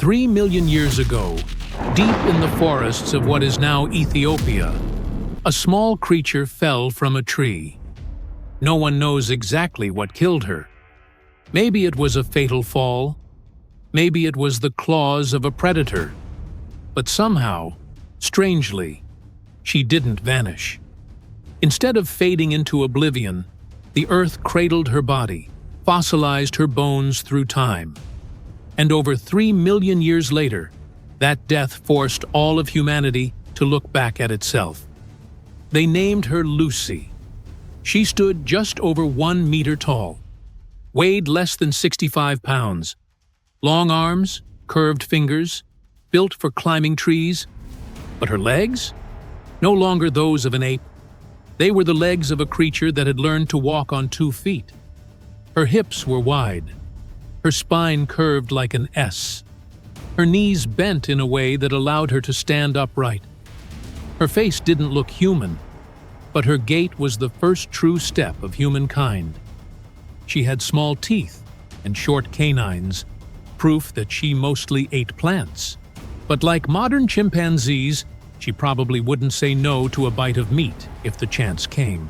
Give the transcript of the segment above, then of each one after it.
3 million years ago, deep in the forests of what is now Ethiopia, a small creature fell from a tree. No one knows exactly what killed her. Maybe it was a fatal fall. Maybe it was the claws of a predator. But somehow, strangely, she didn't vanish. Instead of fading into oblivion, the earth cradled her body, fossilized her bones through time. And over 3 million years later, that death forced all of humanity to look back at itself. They named her Lucy. She stood just over 1 meter tall, weighed less than 65 pounds, long arms, curved fingers, built for climbing trees. But her legs? No longer those of an ape. They were the legs of a creature that had learned to walk on 2 feet. Her hips were wide, her spine curved like an S. Her knees bent in a way that allowed her to stand upright. Her face didn't look human, but her gait was the first true step of humankind. She had small teeth and short canines, proof that she mostly ate plants. But like modern chimpanzees, she probably wouldn't say no to a bite of meat if the chance came.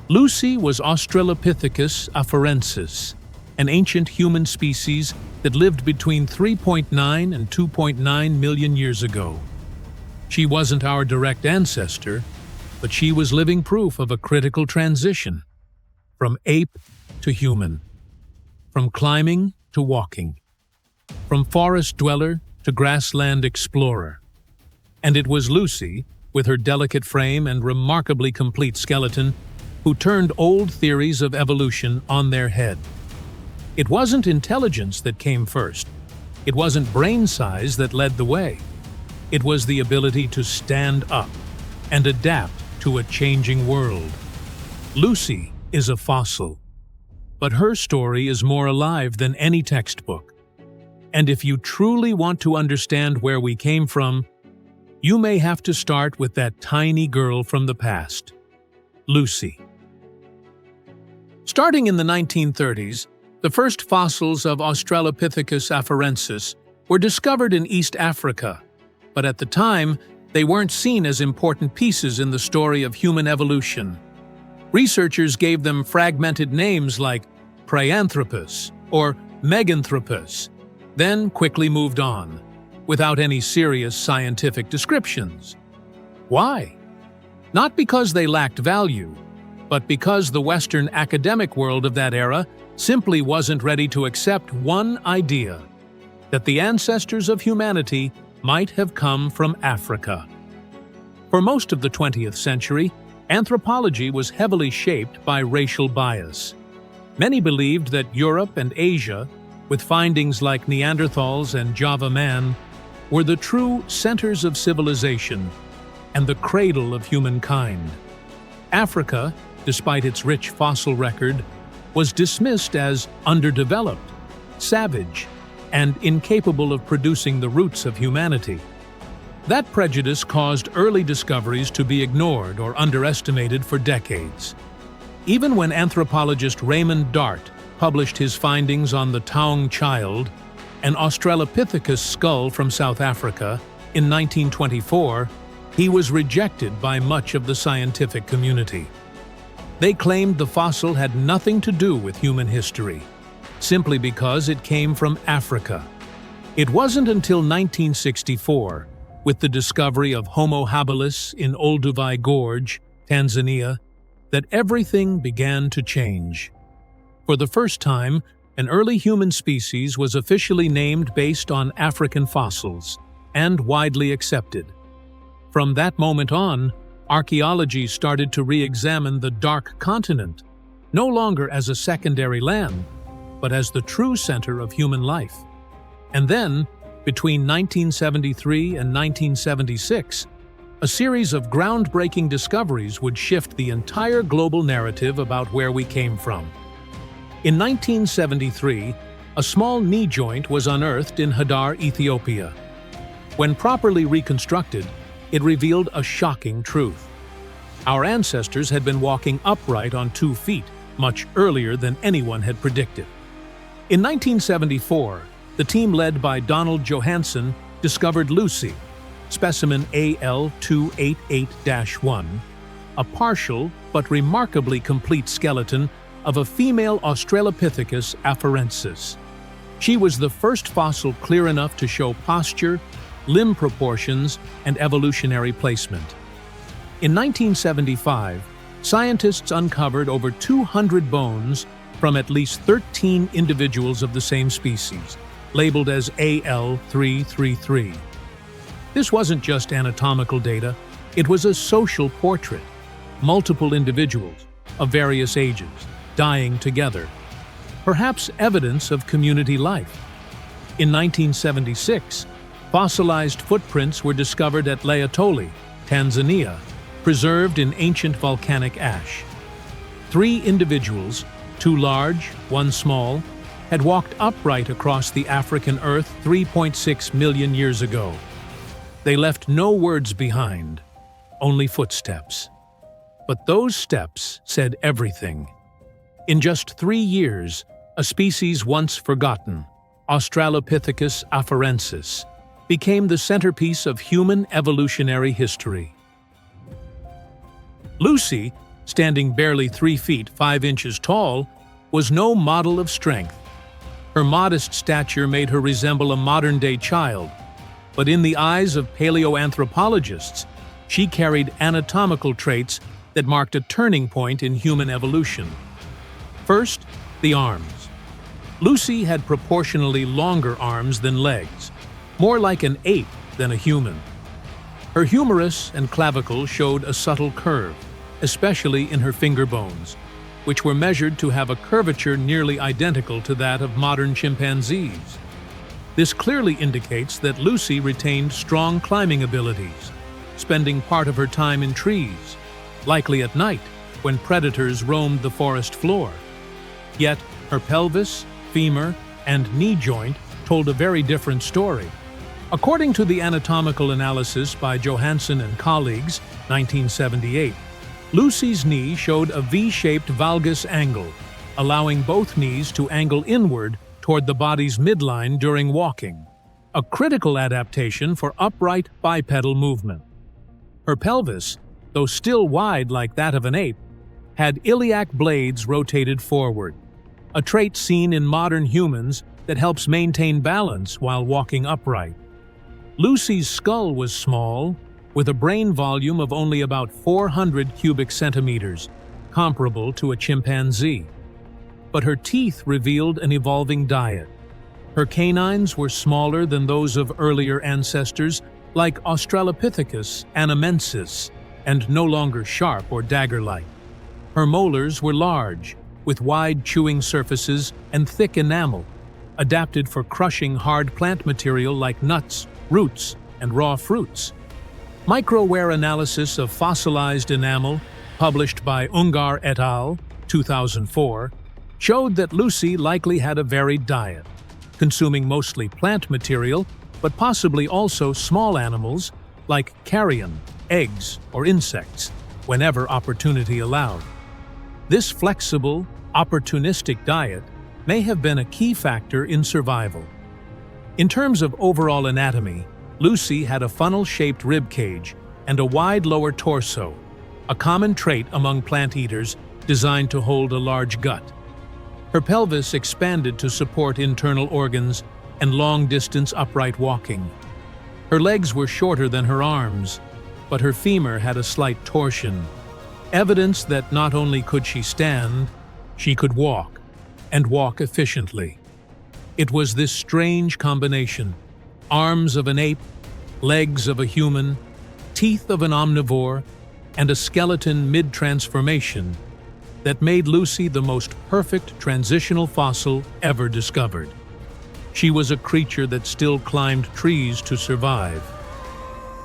Lucy was Australopithecus afarensis, an ancient human species that lived between 3.9 and 2.9 million years ago. She wasn't our direct ancestor, but she was living proof of a critical transition, from ape to human, from climbing to walking, from forest dweller to grassland explorer. And it was Lucy, with her delicate frame and remarkably complete skeleton, who turned old theories of evolution on their head. It wasn't intelligence that came first. It wasn't brain size that led the way. It was the ability to stand up and adapt to a changing world. Lucy is a fossil, but her story is more alive than any textbook. And if you truly want to understand where we came from, you may have to start with that tiny girl from the past, Lucy. Starting in the 1930s, the first fossils of Australopithecus afarensis were discovered in East Africa, but at the time, they weren't seen as important pieces in the story of human evolution. Researchers gave them fragmented names like Preanthropus or Meganthropus, then quickly moved on, without any serious scientific descriptions. Why? Not because they lacked value, but because the Western academic world of that era simply wasn't ready to accept one idea, that the ancestors of humanity might have come from Africa. For most of the 20th century, anthropology was heavily shaped by racial bias. Many believed that Europe and Asia, with findings like Neanderthals and Java man, were the true centers of civilization and the cradle of humankind. Africa, despite its rich fossil record, was dismissed as underdeveloped, savage, and incapable of producing the roots of humanity. That prejudice caused early discoveries to be ignored or underestimated for decades. Even when anthropologist Raymond Dart published his findings on the Taung child, an Australopithecus skull from South Africa, in 1924, he was rejected by much of the scientific community. They claimed the fossil had nothing to do with human history, simply because it came from Africa. It wasn't until 1964, with the discovery of Homo habilis in Olduvai Gorge, Tanzania, that everything began to change. For the first time, an early human species was officially named based on African fossils, and widely accepted. From that moment on, archaeology started to re-examine the Dark Continent, no longer as a secondary land, but as the true center of human life. And then, between 1973 and 1976, a series of groundbreaking discoveries would shift the entire global narrative about where we came from. In 1973, a small knee joint was unearthed in Hadar, Ethiopia. When properly reconstructed, it revealed a shocking truth. Our ancestors had been walking upright on 2 feet much earlier than anyone had predicted. In 1974, the team led by Donald Johanson discovered Lucy, specimen AL288-1, a partial but remarkably complete skeleton of a female Australopithecus afarensis. She was the first fossil clear enough to show posture, limb proportions, and evolutionary placement. In 1975, scientists uncovered over 200 bones from at least 13 individuals of the same species, labeled as AL333. This wasn't just anatomical data, it was a social portrait. Multiple individuals, of various ages, dying together. Perhaps evidence of community life. In 1976, fossilized footprints were discovered at Laetoli, Tanzania, preserved in ancient volcanic ash. 3 individuals, 2 large, 1 small, had walked upright across the African earth 3.6 million years ago. They left no words behind, only footsteps. But those steps said everything. In just 3 years, a species once forgotten, Australopithecus afarensis, became the centerpiece of human evolutionary history. Lucy, standing barely 3 feet 5 inches tall, was no model of strength. Her modest stature made her resemble a modern-day child, but in the eyes of paleoanthropologists, she carried anatomical traits that marked a turning point in human evolution. First, the arms. Lucy had proportionally longer arms than legs, more like an ape than a human. Her humerus and clavicle showed a subtle curve, especially in her finger bones, which were measured to have a curvature nearly identical to that of modern chimpanzees. This clearly indicates that Lucy retained strong climbing abilities, spending part of her time in trees, likely at night when predators roamed the forest floor. Yet, her pelvis, femur, and knee joint told a very different story. According to the anatomical analysis by Johanson and colleagues, 1978, Lucy's knee showed a V-shaped valgus angle, allowing both knees to angle inward toward the body's midline during walking, a critical adaptation for upright bipedal movement. Her pelvis, though still wide like that of an ape, had iliac blades rotated forward, a trait seen in modern humans that helps maintain balance while walking upright. Lucy's skull was small, with a brain volume of only about 400 cubic centimeters, comparable to a chimpanzee. But her teeth revealed an evolving diet. Her canines were smaller than those of earlier ancestors like Australopithecus anamensis, and no longer sharp or dagger-like. Her molars were large, with wide chewing surfaces and thick enamel, adapted for crushing hard plant material like nuts, roots, and raw fruits. Microwear analysis of fossilized enamel, published by Ungar et al. 2004, showed that Lucy likely had a varied diet, consuming mostly plant material, but possibly also small animals like carrion, eggs, or insects, whenever opportunity allowed. This flexible, opportunistic diet may have been a key factor in survival. In terms of overall anatomy, Lucy had a funnel-shaped rib cage and a wide lower torso, a common trait among plant eaters designed to hold a large gut. Her pelvis expanded to support internal organs and long-distance upright walking. Her legs were shorter than her arms, but her femur had a slight torsion, evidence that not only could she stand, she could walk, and walk efficiently. It was this strange combination, arms of an ape, legs of a human, teeth of an omnivore, and a skeleton mid-transformation, that made Lucy the most perfect transitional fossil ever discovered. She was a creature that still climbed trees to survive,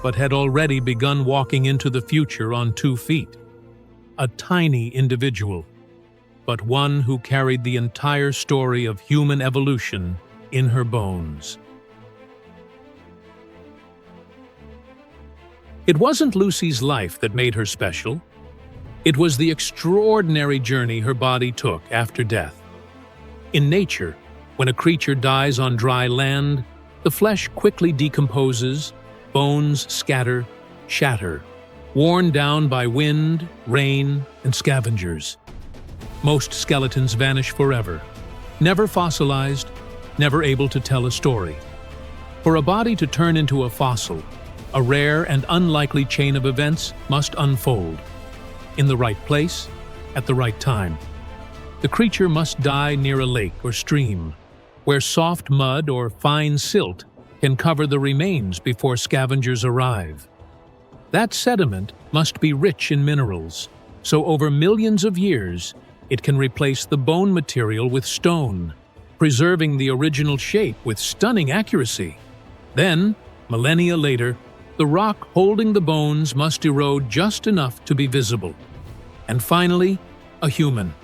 but had already begun walking into the future on 2 feet. A tiny individual, but one who carried the entire story of human evolution in her bones. It wasn't Lucy's life that made her special. It was the extraordinary journey her body took after death. In nature, When a creature dies on dry land, the flesh quickly decomposes, bones scatter, shatter, worn down by wind, rain, and scavengers. Most skeletons vanish forever, never fossilized, never able to tell a story. For a body to turn into a fossil, a rare and unlikely chain of events must unfold. In the right place, at the right time. The creature must die near a lake or stream, where soft mud or fine silt can cover the remains before scavengers arrive. That sediment must be rich in minerals, so over millions of years, it can replace the bone material with stone, preserving the original shape with stunning accuracy. Then, millennia later, the rock holding the bones must erode just enough to be visible. And finally, a human,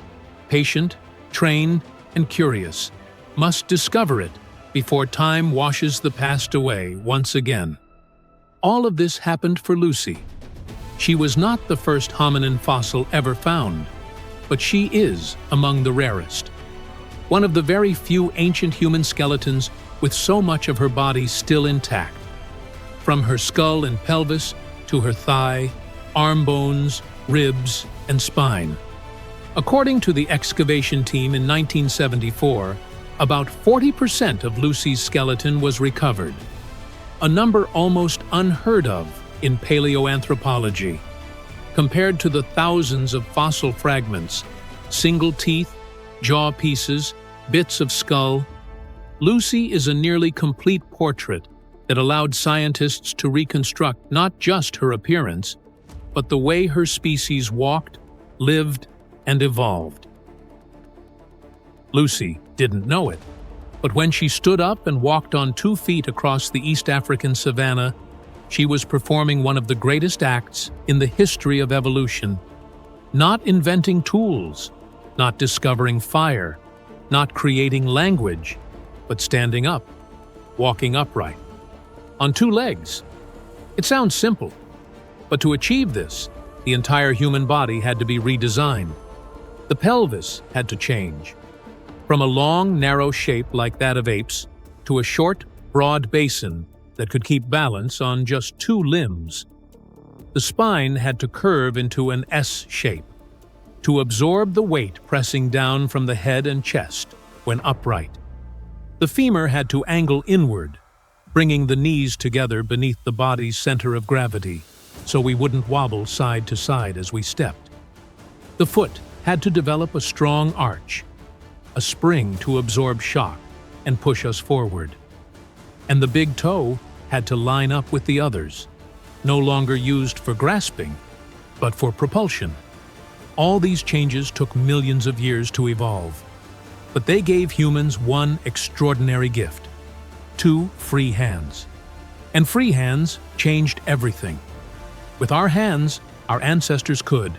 patient, trained, and curious, must discover it before time washes the past away once again. All of this happened for Lucy. She was not the first hominin fossil ever found, but she is among the rarest. One of the very few ancient human skeletons with so much of her body still intact. From her skull and pelvis to her thigh, arm bones, ribs, and spine. According to the excavation team in 1974, about 40% of Lucy's skeleton was recovered, a number almost unheard of in paleoanthropology. Compared to the thousands of fossil fragments, single teeth, jaw pieces, bits of skull, Lucy is a nearly complete portrait that allowed scientists to reconstruct not just her appearance, but the way her species walked, lived, and evolved. Lucy didn't know it, but when she stood up and walked on 2 feet across the East African savanna, she was performing one of the greatest acts in the history of evolution. Not inventing tools, not discovering fire, not creating language, but standing up, walking upright, on 2 legs. It sounds simple, but to achieve this, the entire human body had to be redesigned. The pelvis had to change. From a long, narrow shape like that of apes to a short, broad basin that could keep balance on just 2 limbs. The spine had to curve into an S shape to absorb the weight pressing down from the head and chest when upright. The femur had to angle inward, bringing the knees together beneath the body's center of gravity so we wouldn't wobble side to side as we stepped. The foot had to develop a strong arch, a spring to absorb shock and push us forward. And the big toe had to line up with the others, no longer used for grasping, but for propulsion. All these changes took millions of years to evolve, but they gave humans one extraordinary gift: 2 free hands. And free hands changed everything. With our hands, our ancestors could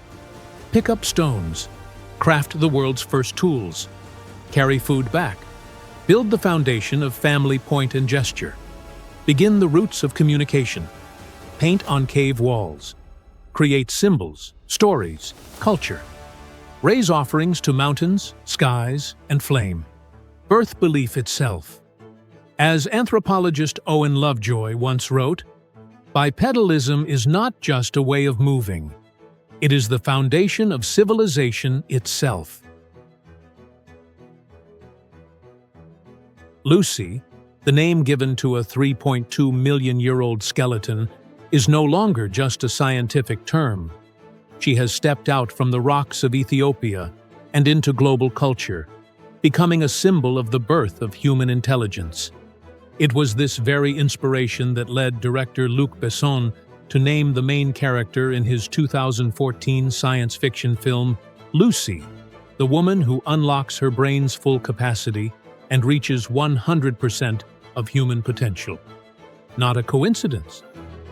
pick up stones, craft the world's first tools, carry food back, build the foundation of family point and gesture, begin the roots of communication, paint on cave walls, create symbols, stories, culture, raise offerings to mountains, skies, and flame, birth belief itself. As anthropologist Owen Lovejoy once wrote, "Bipedalism is not just a way of moving. It is the foundation of civilization itself." Lucy, the name given to a 3.2 million-year-old skeleton, is no longer just a scientific term. She has stepped out from the rocks of Ethiopia and into global culture, becoming a symbol of the birth of human intelligence. It was this very inspiration that led director Luc Besson to name the main character in his 2014 science fiction film, Lucy, the woman who unlocks her brain's full capacity and reaches 100% of human potential. Not a coincidence,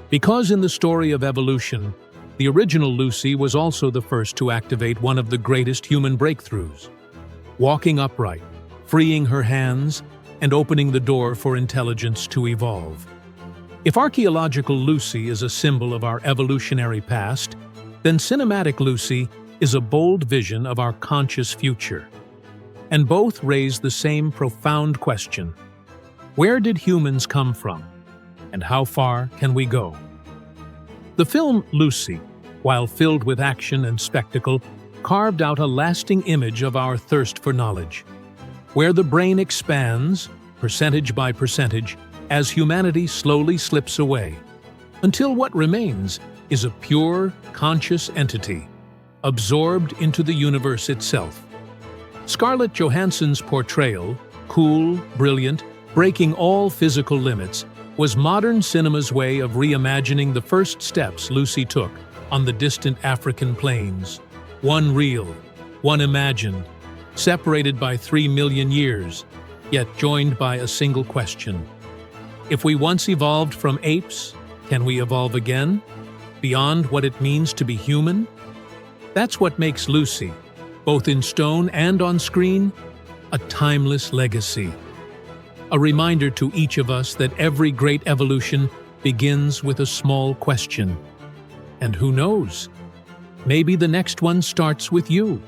because in the story of evolution, the original Lucy was also the first to activate one of the greatest human breakthroughs: walking upright, freeing her hands, and opening the door for intelligence to evolve. If archaeological Lucy is a symbol of our evolutionary past, then cinematic Lucy is a bold vision of our conscious future. and both raise the same profound question. Where did humans come from, and how far can we go? The film Lucy, while filled with action and spectacle, carved out a lasting image of our thirst for knowledge, where the brain expands, percentage by percentage, as humanity slowly slips away, until what remains is a pure, conscious entity, absorbed into the universe itself. Scarlett Johansson's portrayal, cool, brilliant, breaking all physical limits, was modern cinema's way of reimagining the first steps Lucy took on the distant African plains. One real, one imagined, separated by 3 million years, yet joined by a single question. If we once evolved from apes, can we evolve again, beyond what it means to be human? That's what makes Lucy, both in stone and on screen, a timeless legacy. A reminder to each of us that every great evolution begins with a small question. And who knows? Maybe the next one starts with you.